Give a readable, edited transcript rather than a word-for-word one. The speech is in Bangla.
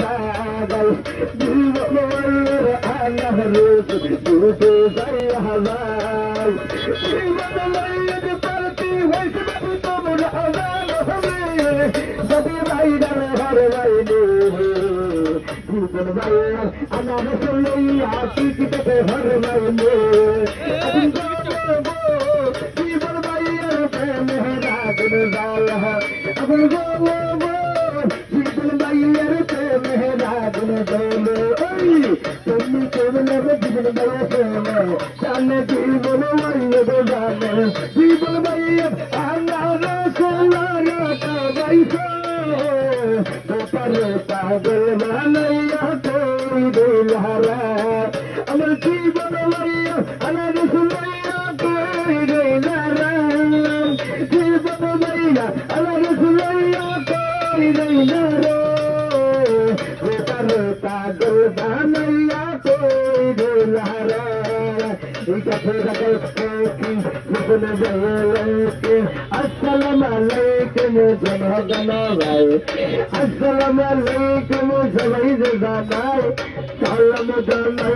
জাগাই জীবনের আনারে দুটো যাই হাজার জীবন লইতে পারতি হইছে বাবু তোমর হাজার হবে যদি বাইদার ঘর বাইলে জীবন বাইর আনারে লইয়া শিখতে ঘর বাইলে জীবন বাইর প্রেম রাগন জাল আপন গো জীবন বাইর প্রেম রাগন জাল ওই তুমি কেমনে জীবন বাইর প্রেম জানে জীবন বাইর জানে জীবন বাইর আনারে সোনারা কাবাইছো তোরে পাগল বানাইয়া তোই দিলহারা আমার জীবন বাইর আনারে সোনারা তোই দিলহারা জীবন বাইর আনারে সোনারা তোই দিলহারা তোরে পাগল বানাইয়া তোই দিলহারা আসসালামু আলাইকুম জনগণ ভাই আসসালামু আলাইকুম সবাই জানাই সালাম জানাই